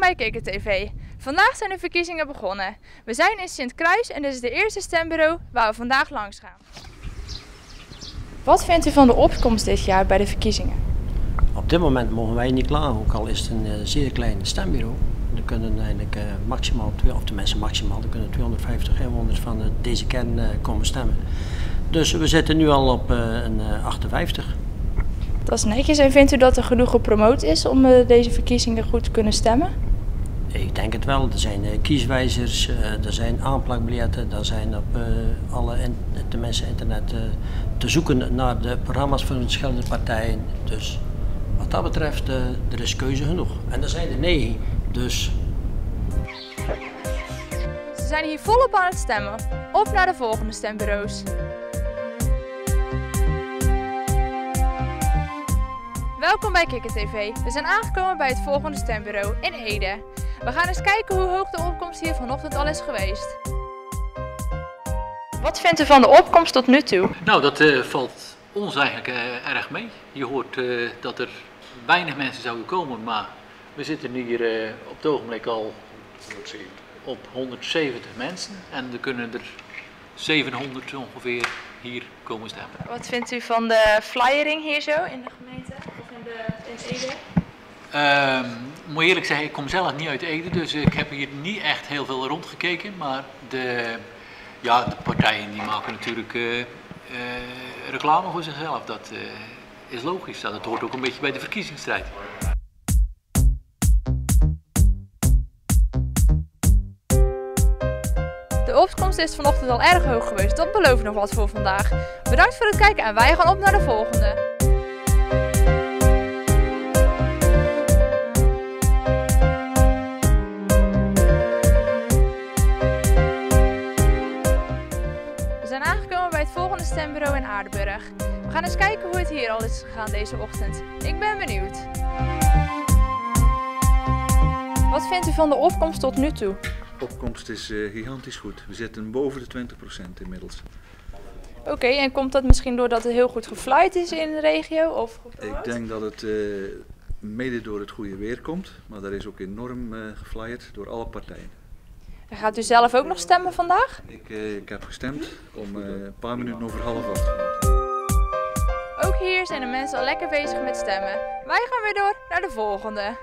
bij Kikker TV. Vandaag zijn de verkiezingen begonnen. We zijn in Sint-Kruis en dit is de eerste stembureau waar we vandaag langs gaan. Wat vindt u van de opkomst dit jaar bij de verkiezingen? Op dit moment mogen wij niet klagen, ook al is het een zeer klein stembureau. Er kunnen eigenlijk maximaal, er kunnen 250 inwoners van deze kern komen stemmen. Dus we zitten nu al op een 58. Dat is netjes. En vindt u dat er genoeg gepromoot is om deze verkiezingen goed te kunnen stemmen? Ik denk het wel. Er zijn kieswijzers, er zijn aanplakbiljetten, er zijn op alle internet te zoeken naar de programma's van de verschillende partijen. Dus wat dat betreft, er is keuze genoeg. En er zijn er 9, dus... Ze zijn hier volop aan het stemmen. Op naar de volgende stembureaus. Welkom bij Kikker TV. We zijn aangekomen bij het volgende stembureau in Ede. We gaan eens kijken hoe hoog de opkomst hier vanochtend al is geweest. Wat vindt u van de opkomst tot nu toe? Nou, dat valt ons eigenlijk erg mee. Je hoort dat er weinig mensen zouden komen, maar we zitten nu hier op het ogenblik al op 170 mensen en er kunnen er 700 ongeveer hier komen stemmen. Wat vindt u van de flyering hier zo in de gemeente of in Ede? Moet eerlijk zeggen, ik kom zelf niet uit Ede, dus ik heb hier niet echt heel veel rondgekeken, maar de partijen die maken natuurlijk reclame voor zichzelf. Dat is logisch, dat hoort ook een beetje bij de verkiezingsstrijd. De opkomst is vanochtend al erg hoog geweest, dat belooft nog wat voor vandaag. Bedankt voor het kijken en wij gaan op naar de volgende. We zijn aangekomen bij het volgende stembureau in Aardenburg. We gaan eens kijken hoe het hier al is gegaan deze ochtend. Ik ben benieuwd. Wat vindt u van de opkomst tot nu toe? De opkomst is gigantisch goed. We zitten boven de 20% inmiddels. Oké, en komt dat misschien doordat het heel goed geflyt is in de regio? Of ik denk dat het mede door het goede weer komt, maar er is ook enorm geflyerd door alle partijen. En gaat u zelf ook nog stemmen vandaag? Ik heb gestemd om een paar minuten over 7:30. Ook hier zijn de mensen al lekker bezig met stemmen. Wij gaan weer door naar de volgende.